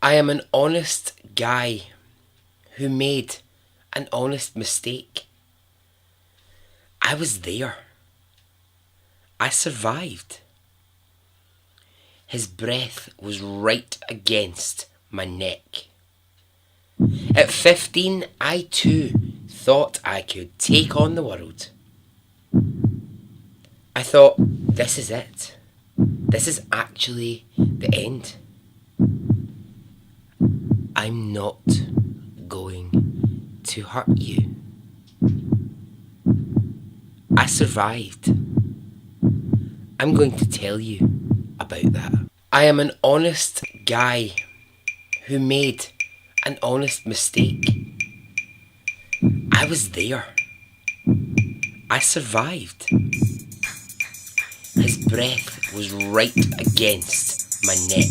I am an honest guy who made an honest mistake. I was there. I survived. His breath was right against my neck. At 15, I too thought I could take on the world. I thought, this is it. This is actually the end. I'm not going to hurt you. I survived. I'm going to tell you about that. I am an honest guy who made an honest mistake. I was there. I survived. His breath was right against my neck.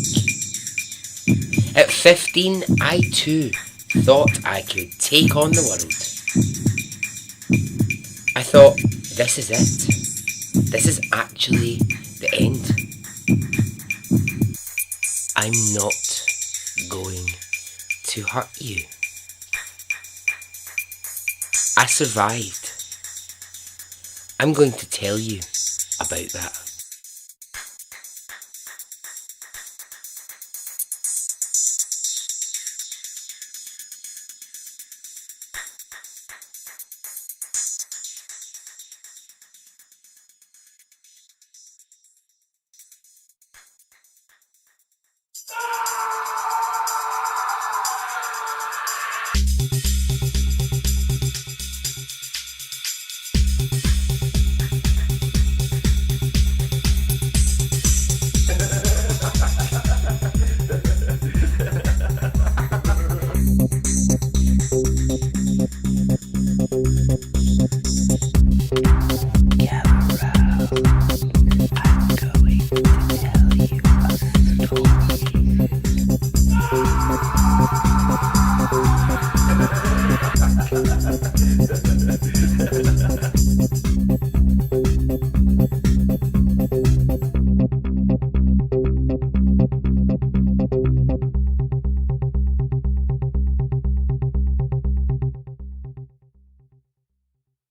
At 15, I too thought I could take on the world. I thought, this is it. This is actually the end. I'm not going to hurt you. I survived. I'm going to tell you about that.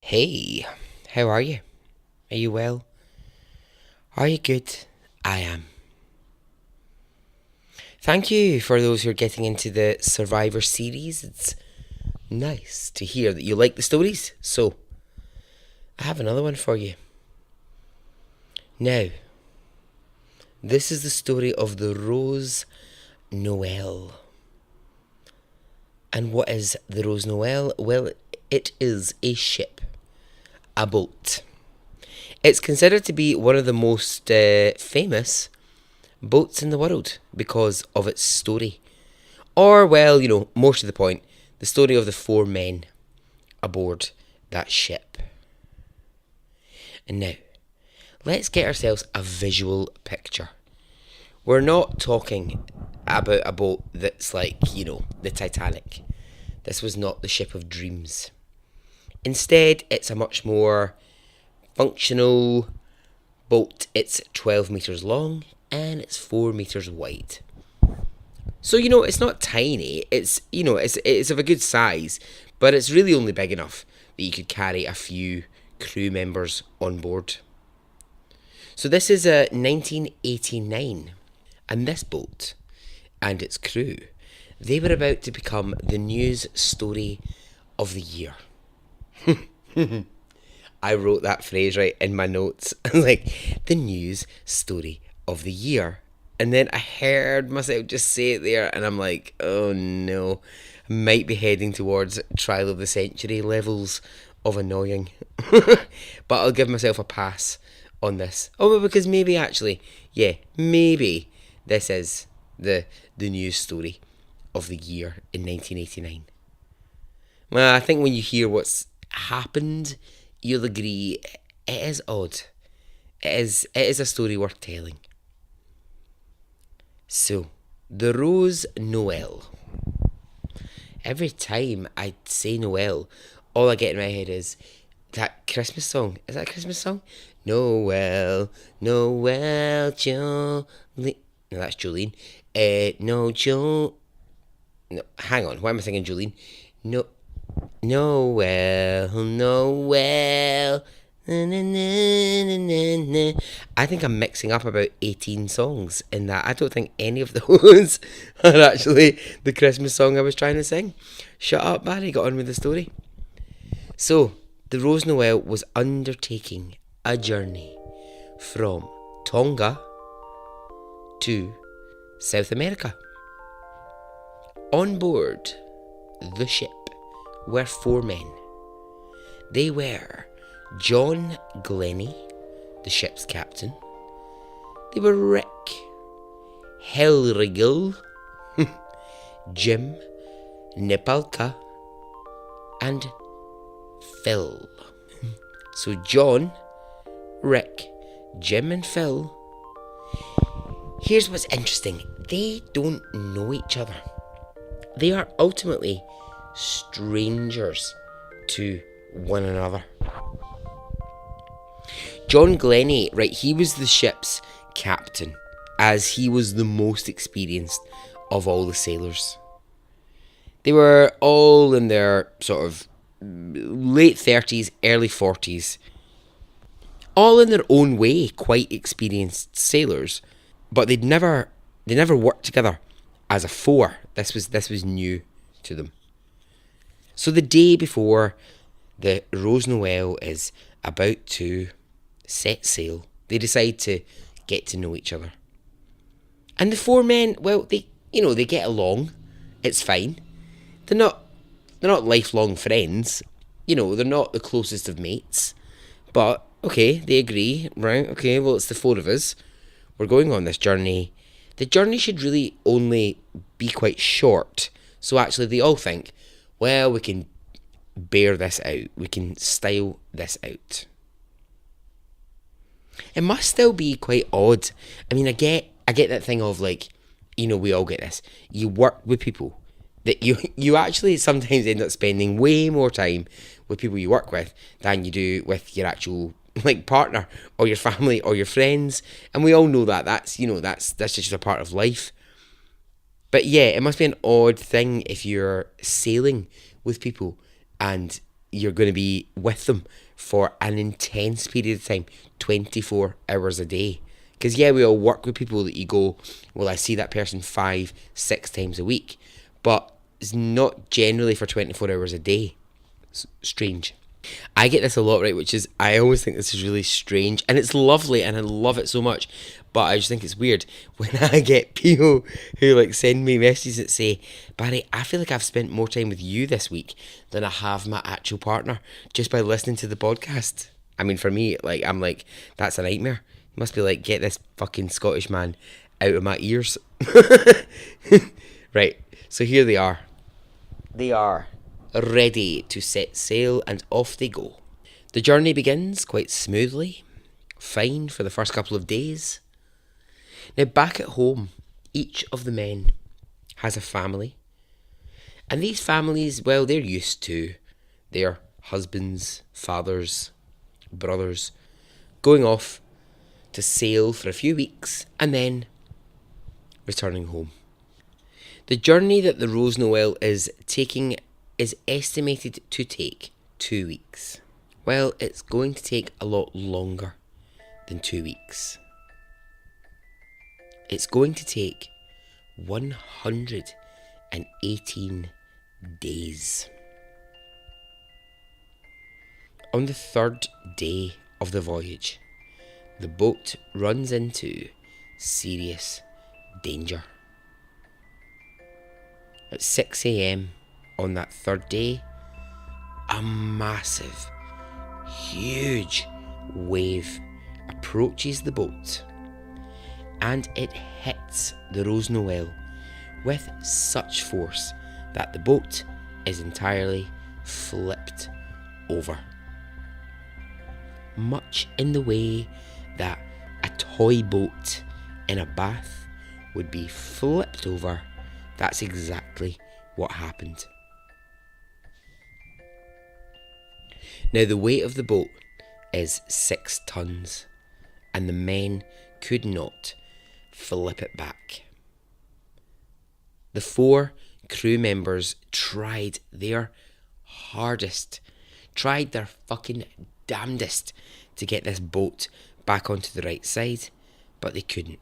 Hey, how are you? Are you well? Are you good? I am. Thank you for those who are getting into the Survivor series. It's nice to hear that you like the stories. So, I have another one for you. Now, this is the story of the Rose Noelle. And what is the Rose Noelle? Well, it is a ship. A boat. It's considered to be one of the most famous boats in the world because of its story. Or, well, more to the point, the story of the 4 men aboard that ship. And now, let's get ourselves a visual picture. We're not talking about a boat that's like, the Titanic. This was not the ship of dreams. Instead, it's a much more functional boat. It's 12 metres long and it's 4 metres wide. So, it's not tiny. It's of a good size, but it's really only big enough that you could carry a few crew members on board. So this is 1989, and this boat and its crew, they were about to become the news story of the year. I wrote that phrase right in my notes. Like, the news story of the year. And then I heard myself just say it there, and I'm like, oh no, I might be heading towards trial of the century levels of annoying. But I'll give myself a pass on this. Oh, because maybe maybe this is the news story of the year in 1989. Well, I think when you hear what's happened, you'll agree it is odd. It is a story worth telling. So, the Rose Noelle. Every time I say Noelle, all I get in my head is that Christmas song. Is that a Christmas song? Noelle, Noelle, Jolene. No, that's Jolene. No, No, hang on. Why am I singing Jolene? No, Noel, Noel. Na, na, na, na, na, na. I think I'm mixing up about 18 songs in that. I don't think any of those are actually the Christmas song I was trying to sing. Shut up, Barry. Got on with the story. So, the Rose Noel was undertaking a journey from Tonga to South America. On board the ship were 4 men. They were John Glennie, the ship's captain. They were Rick Hellriegel, Jim Nepalka, and Phil. So John, Rick, Jim and Phil. Here's what's interesting. They don't know each other. They are ultimately strangers to one another. John Glennie, right, he was the ship's captain, as he was the most experienced of all the sailors. They were all in their sort of late 30s, early 40s. All in their own way, quite experienced sailors. But they never worked together as a 4. This was new to them. So the day before the Rose Noel is about to set sail, they decide to get to know each other. And the 4 men, well, they get along. It's fine. They're not lifelong friends. They're not the closest of mates. But okay, they agree, right? Okay, well, it's the 4 of us. We're going on this journey. The journey should really only be quite short. So actually they all think, well, we can bear this out. We can style this out. It must still be quite odd. I mean, I get that thing of like, we all get this. You work with people that you actually sometimes end up spending way more time with people you work with than you do with your actual partner or your family or your friends, and we all know that that's just a part of life. But yeah, it must be an odd thing if you're sailing with people and you're going to be with them for an intense period of time, 24 hours a day. Because yeah, we all work with people that you go, well, I see that person 5-6 times a week, but it's not generally for 24 hours a day. It's strange. I get this a lot, right, which is, I always think this is really strange, and it's lovely, and I love it so much, but I just think it's weird when I get people who send me messages that say, Barry, I feel like I've spent more time with you this week than I have my actual partner, just by listening to the podcast. I mean, for me, I'm like, that's a nightmare. It must be get this fucking Scottish man out of my ears. Right, so here they are. They are ready to set sail, and off they go. The journey begins quite smoothly, fine for the first couple of days. Now back at home, each of the men has a family, and these families, well, they're used to their husbands, fathers, brothers going off to sail for a few weeks and then returning home. The journey that the Rose Noel is taking is estimated to take 2 weeks. Well, it's going to take a lot longer than 2 weeks. It's going to take 118 days. On the 3rd day of the voyage, the boat runs into serious danger. At 6 a.m. on that 3rd day, a massive, huge wave approaches the boat, and it hits the Rose Noel with such force that the boat is entirely flipped over. Much in the way that a toy boat in a bath would be flipped over, that's exactly what happened. Now, the weight of the boat is 6 tons, and the men could not flip it back. The 4 crew members tried their hardest, tried their fucking damnedest to get this boat back onto the right side, but they couldn't.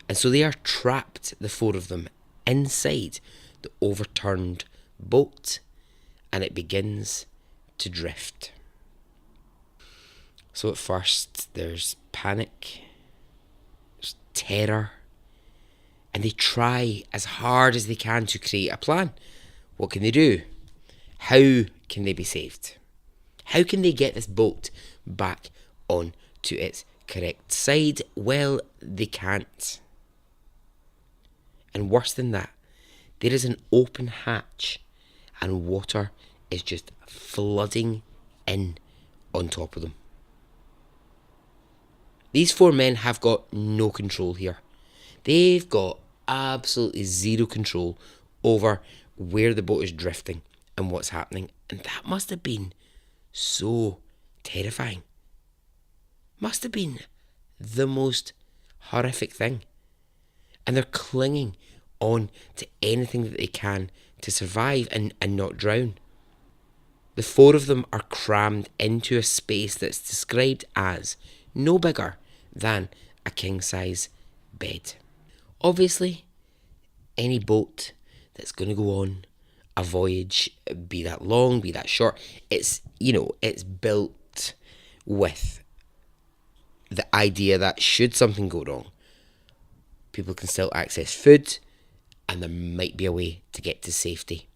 And so they are trapped, the four of them, inside the overturned boat, and it begins to drift. So at first there's panic, there's terror, and they try as hard as they can to create a plan. What can they do? How can they be saved? How can they get this boat back on to its correct side? Well, they can't. And worse than that, there is an open hatch and water is just flooding in on top of them. These four men have got no control here. They've got absolutely zero control over where the boat is drifting and what's happening. And that must have been so terrifying. Must have been the most horrific thing. And they're clinging on to anything that they can to survive and not drown. The four of them are crammed into a space that's described as no bigger than a king-size bed. Obviously, any boat that's going to go on a voyage, be that long, be that short, it's built with the idea that should something go wrong, people can still access food and there might be a way to get to safety.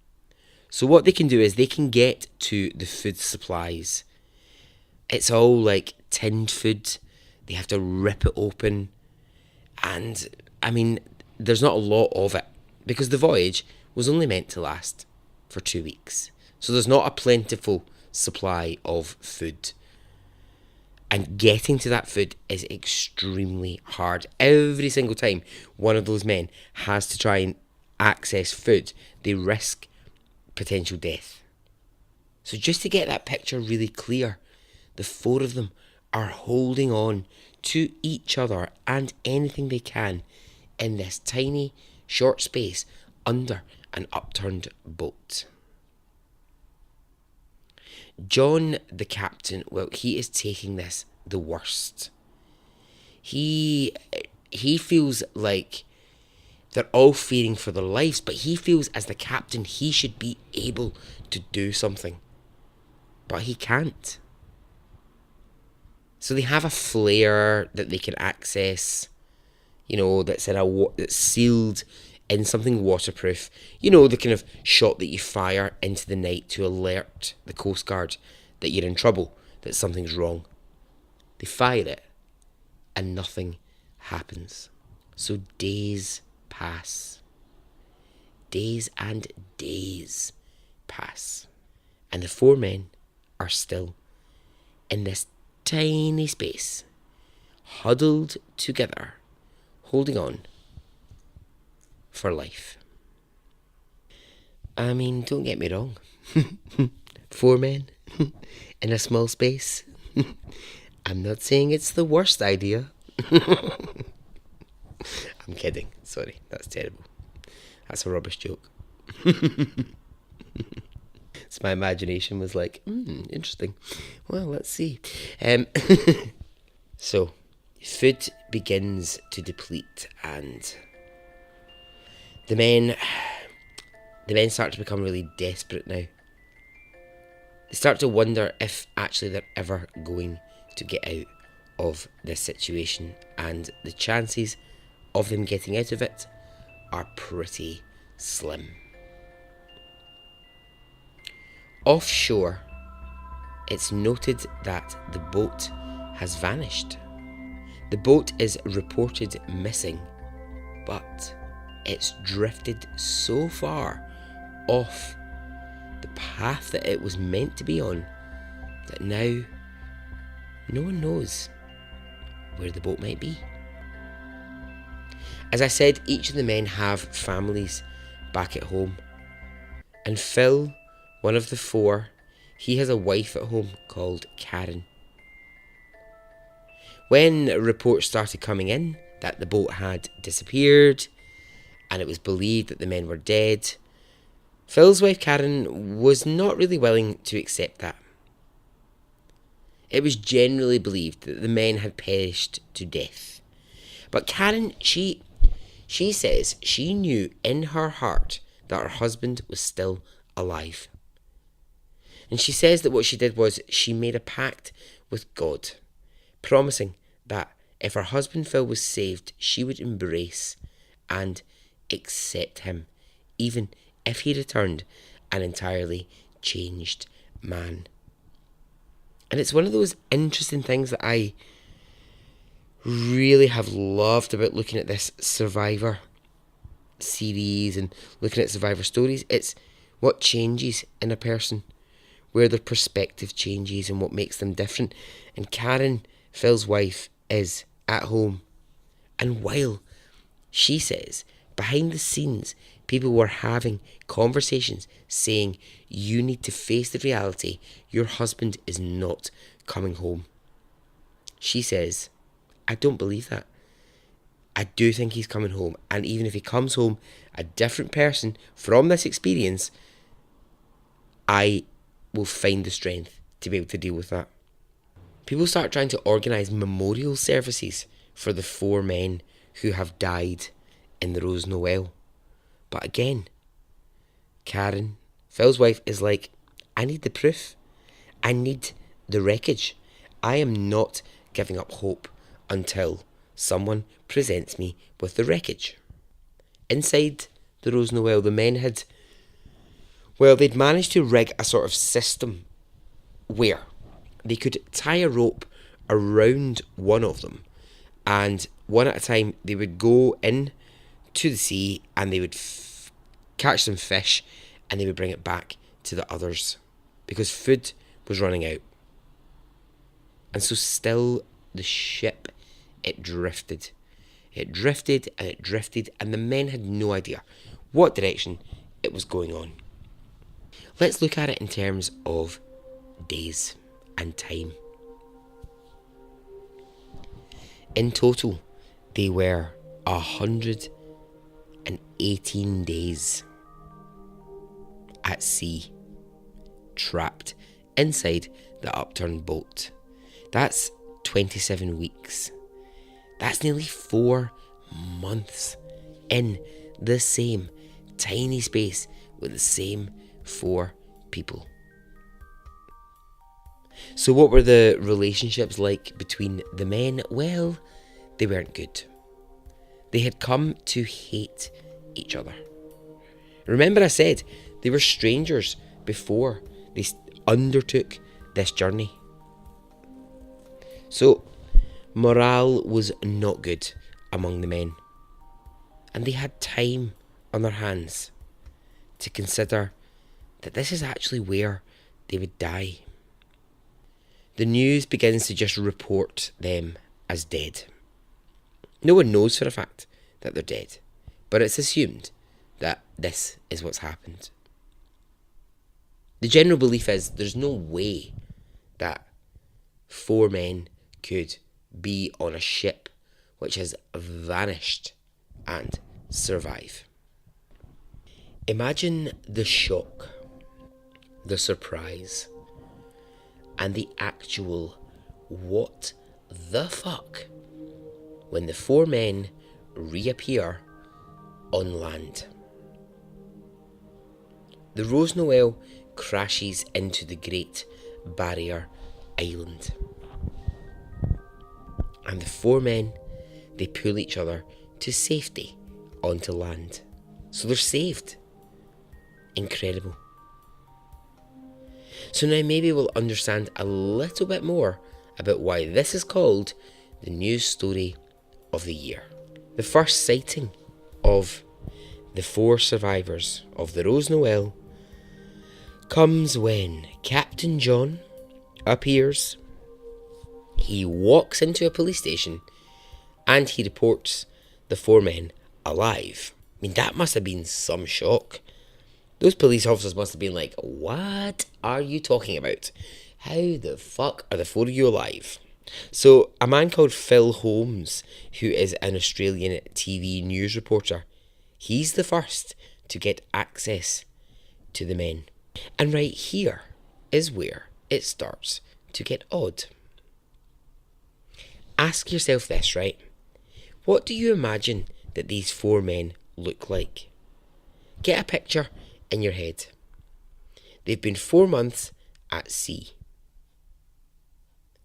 So what they can do is they can get to the food supplies. It's all like tinned food. They have to rip it open. And, I mean, there's not a lot of it because the voyage was only meant to last for 2 weeks. So there's not a plentiful supply of food. And getting to that food is extremely hard. Every single time one of those men has to try and access food, they risk potential death. So just to get that picture really clear, the four of them are holding on to each other and anything they can in this tiny, short space under an upturned boat. John, the captain, well, he is taking this the worst. He feels like they're all fearing for their lives, but he feels as the captain he should be able to do something. But he can't. So they have a flare that they can access, that's that's sealed in something waterproof. The kind of shot that you fire into the night to alert the Coast Guard that you're in trouble, that something's wrong. They fire it and nothing happens. So days pass. Days and days pass. And the four men are still in this tiny space, huddled together, holding on for life. I mean, don't get me wrong. Four men in a small space. I'm not saying it's the worst idea. I'm kidding. Sorry, that's terrible. That's a rubbish joke. So my imagination was like, interesting. Well, let's see. So, food begins to deplete and the men start to become really desperate now. They start to wonder if actually they're ever going to get out of this situation, and the chances of them getting out of it are pretty slim. Offshore, it's noted that the boat has vanished. The boat is reported missing, but it's drifted so far off the path that it was meant to be on that now no one knows where the boat might be. As I said, each of the men have families back at home, and Phil, one of the four, he has a wife at home called Karen. When reports started coming in that the boat had disappeared and it was believed that the men were dead. Phil's wife Karen was not really willing to accept that. It was generally believed that the men had perished to death. But Karen, she says she knew in her heart that her husband was still alive. And she says that what she did was she made a pact with God, promising that if her husband Phil was saved, she would embrace and accept him, even if he returned an entirely changed man. And it's one of those interesting things that I really have loved about looking at this Survivor series and looking at Survivor stories. It's what changes in a person, where their perspective changes and what makes them different. And Karen, Phil's wife, is at home. And while she says behind the scenes, people were having conversations saying, you need to face the reality, your husband is not coming home. She says, I don't believe that. I do think he's coming home. And even if he comes home a different person from this experience, I will find the strength to be able to deal with that. People start trying to organise memorial services for the 4 men who have died in the Rose Noel. But again, Karen, Phil's wife, is like, I need the proof. I need the wreckage. I am not giving up hope until someone presents me with the wreckage. Inside the Rose Noel, the men they'd managed to rig a sort of system where they could tie a rope around one of them, and one at a time they would go in to the sea and they would catch some fish and they would bring it back to the others because food was running out. And so still the ship, it drifted. It drifted and it drifted, and the men had no idea what direction it was going on. Let's look at it in terms of days and time. In total, they were 118 days at sea, trapped inside the upturned boat. That's 27 weeks. That's nearly 4 months in the same tiny space with the same 4 people. So what were the relationships like between the men? Well, they weren't good. They had come to hate each other. Remember I said they were strangers before they undertook this journey. So morale was not good among the men, and they had time on their hands to consider that this is actually where they would die. The news begins to just report them as dead. No one knows for a fact that they're dead, but it's assumed that this is what's happened. The general belief is there's no way that 4 men could be on a ship which has vanished and survive. Imagine the shock, the surprise, and the actual what the fuck when the 4 men reappear on land. The Rose Noel crashes into the Great Barrier Island, and the 4 men, they pull each other to safety onto land. So they're saved. Incredible. So now maybe we'll understand a little bit more about why this is called the news story of the year. The first sighting of the 4 survivors of the Rose Noel comes when Captain John appears. He walks into a police station and he reports the 4 men alive. I mean, that must have been some shock. Those police officers must have been like, what are you talking about? How the fuck are the 4 of you alive? So a man called Phil Holmes, who is an Australian TV news reporter, He's the first to get access to the men. And right here is where it starts to get odd. Ask yourself this, right? What do you imagine that these 4 men look like? Get a picture in your head. They've been 4 months at sea.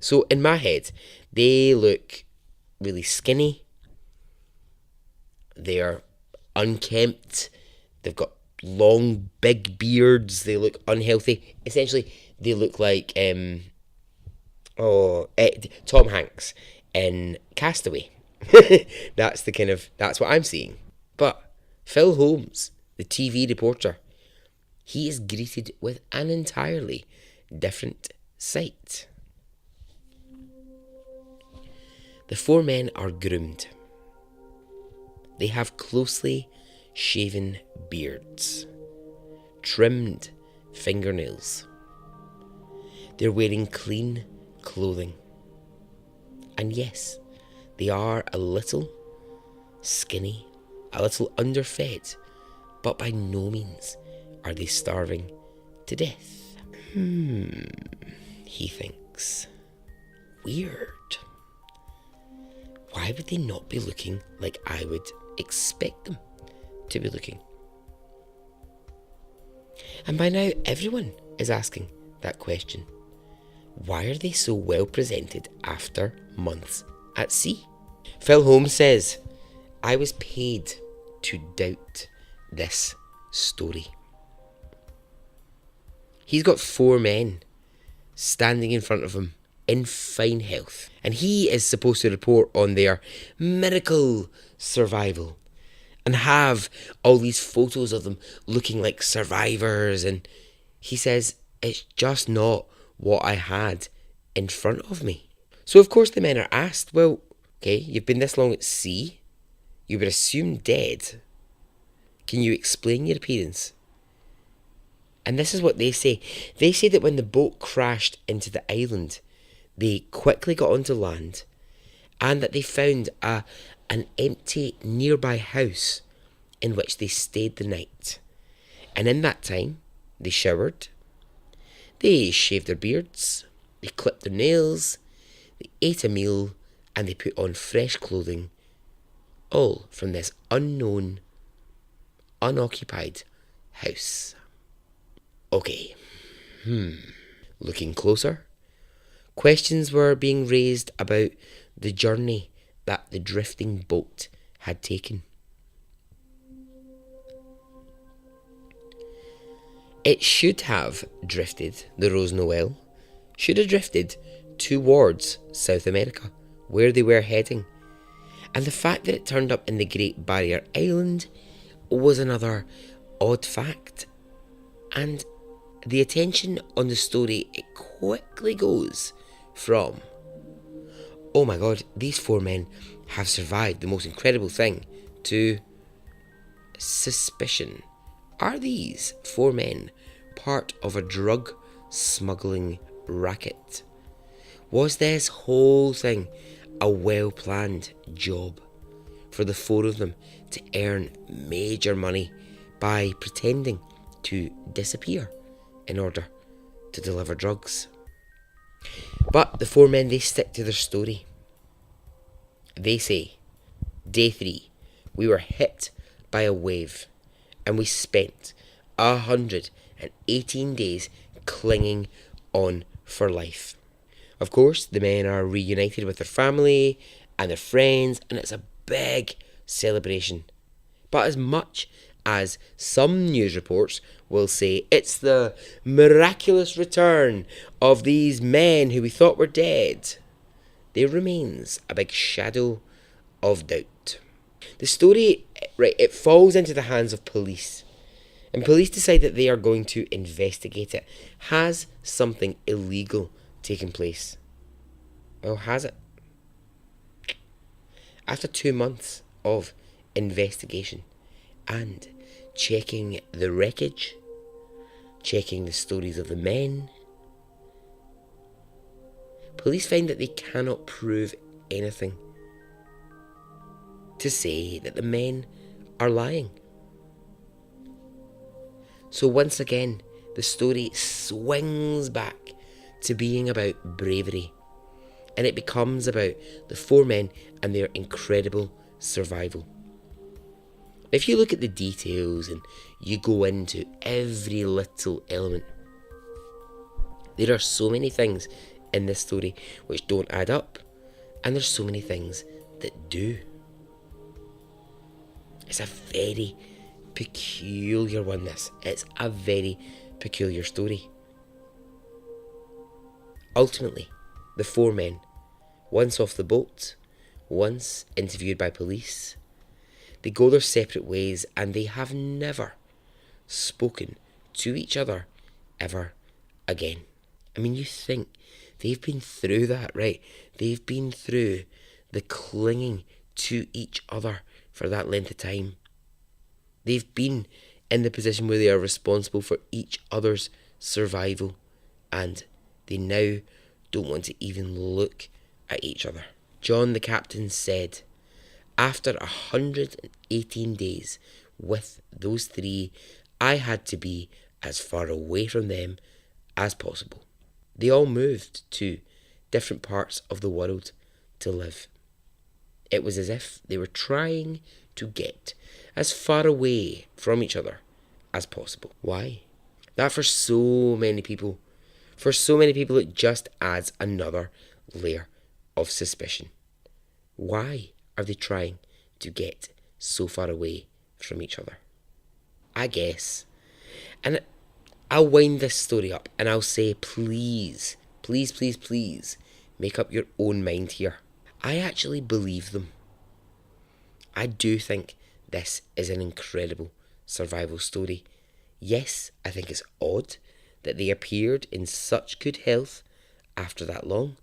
So in my head, they look really skinny. They're unkempt. They've got long, big beards. They look unhealthy. Essentially, they look like Tom Hanks in Castaway. That's what I'm seeing. But Phil Holmes, the TV reporter, he is greeted with an entirely different sight. The 4 men are groomed. They have closely shaven beards, trimmed fingernails. They're wearing clean clothing. And yes, they are a little skinny, a little underfed, but by no means are they starving to death. He thinks. Weird. Why would they not be looking like I would expect them to be looking? And by now, everyone is asking that question. Why are they so well presented after months at sea? Phil Holmes says, I was paid to doubt this story. He's got 4 men standing in front of him in fine health, and he is supposed to report on their miracle survival and have all these photos of them looking like survivors, and he says it's just not what I had in front of me. So of course the men are asked, well, okay, you've been this long at sea, you were assumed dead, can you explain your appearance? And this is what they say. They say that when the boat crashed into the island, they quickly got onto land, and that they found an empty nearby house in which they stayed the night. And in that time, they showered, they shaved their beards, they clipped their nails, they ate a meal, and they put on fresh clothing, all from this unknown, unoccupied house. Okay, looking closer, questions were being raised about the journey that the drifting boat had taken. It should have drifted, the Rose Noel, should have drifted towards South America, where they were heading. And the fact that it turned up in the Great Barrier Island was another odd fact. And the attention on the story, it quickly goes from, oh my god, these 4 men have survived the most incredible thing, to suspicion. Are these 4 men part of a drug smuggling racket? Was this whole thing a well-planned job for the 4 of them to earn major money by pretending to disappear in order to deliver drugs? But the 4 men, they stick to their story. They say, day 3, we were hit by a wave and we spent 118 days clinging on for life. Of course, the men are reunited with their family and their friends, and it's a big celebration. But as much as some news reports will say it's the miraculous return of these men who we thought were dead, there remains a big shadow of doubt. The story, right, it falls into the hands of police, and police decide that they are going to investigate it. Has something illegal taken place? Well, has it? After 2 months of investigation and checking the wreckage, checking the stories of the men, police find that they cannot prove anything to say that the men are lying. So once again, the story swings back to being about bravery. And it becomes about the four men and their incredible survival. If you look at the details and you go into every little element, there are so many things in this story which don't add up, and there's so many things that do. It's a very peculiar one, this. It's a very peculiar story. Ultimately, the four men, once off the boat, once interviewed by police, they go their separate ways and they have never spoken to each other ever again. I mean, you think they've been through that, right? They've been through the clinging to each other for that length of time. They've been in the position where they are responsible for each other's survival, and they now don't want to even look at each other. John, the captain, said, "After 118 days with those three, I had to be as far away from them as possible." They all moved to different parts of the world to live. It was as if they were trying to get as far away from each other as possible. Why? That for so many people, it just adds another layer of suspicion. Why are they trying to get so far away from each other? I guess. And I'll wind this story up and I'll say, please, please, please, please, make up your own mind here. I actually believe them. I do think this is an incredible survival story. Yes, I think it's odd that they appeared in such good health after that long.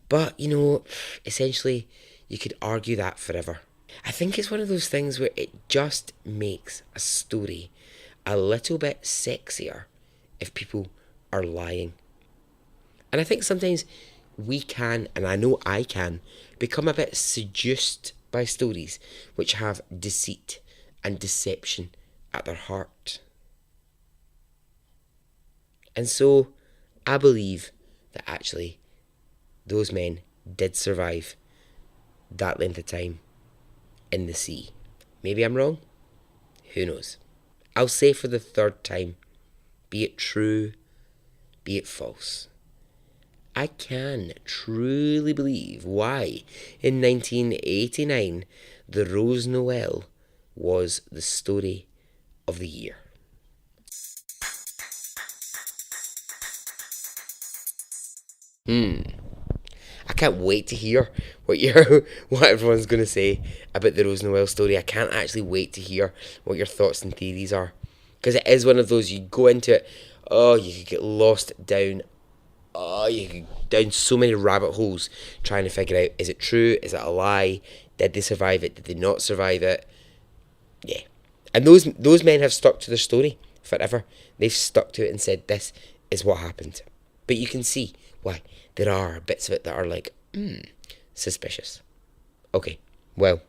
But, essentially, you could argue that forever. I think it's one of those things where it just makes a story a little bit sexier if people are lying. And I think sometimes we can, and I know I can, become a bit seduced by stories which have deceit and deception at their heart. And so I believe that actually those men did survive that length of time in the sea. Maybe I'm wrong. Who knows? I'll say for the third time, be it true, be it false, I can truly believe why in 1989 the Rose Noel was the story of the year. I can't wait to hear what everyone's going to say about the Rose Noel story. I can't actually wait to hear what your thoughts and theories are. Because it is one of those, you go into it, you could get lost down, you could down so many rabbit holes trying to figure out, is it true, is it a lie, did they survive it, did they not survive it? Yeah. And those men have stuck to their story forever. They've stuck to it and said, this is what happened. But you can see why there are bits of it that are like, suspicious. Okay, well,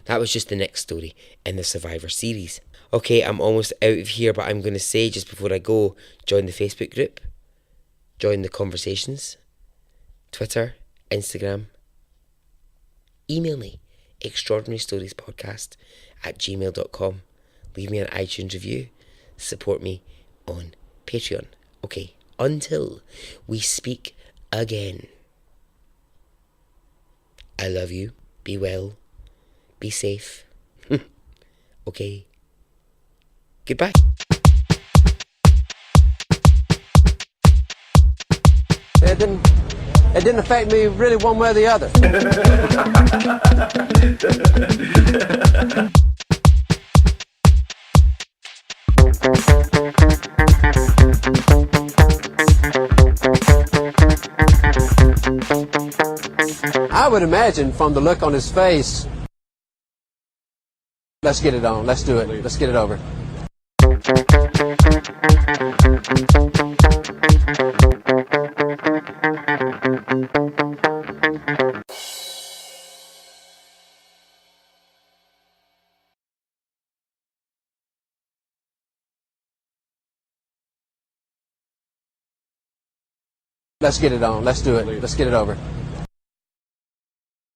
that was just the next story in the Survivor series. Okay, I'm almost out of here, but I'm going to say just before I go, join the Facebook group, join the conversations, Twitter, Instagram, email me, extraordinarystoriespodcast@gmail.com. Leave me an iTunes review, support me on Patreon. Okay, until we speak again, I love you, be well, be safe. Okay, goodbye. It didn't affect me really one way or the other. I would imagine from the look on his face, let's get it on, let's do it, let's get it over. Let's get it on. Let's do it. Let's get it over.